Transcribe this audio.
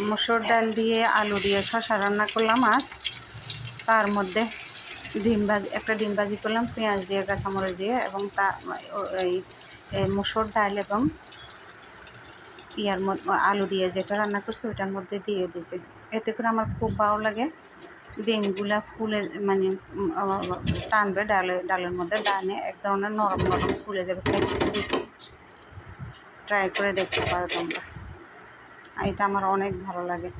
মসুর ডাল দিয়ে আলু দিয়ে শসা রান্না করলাম আজ। তার মধ্যে একটা ডিম ভাজি করলাম পেঁয়াজ দিয়ে কাঁচামরিচ দিয়ে, এবং এই মসুর ডাল এবং আলু দিয়ে যেটা রান্না করছি ওইটার মধ্যে দিয়ে দিয়েছি। এতে করে আমার খুব ভালো লাগে, ডিমগুলা ফুলে মানে টানবে ডালের মধ্যে, ডানে এক ধরনের নরম নরম ফুলে যাবে, খুবই টেস্ট। ট্রাই করে দেখতে পারো তোমরা, এটা আমার অনেক ভালো লাগে।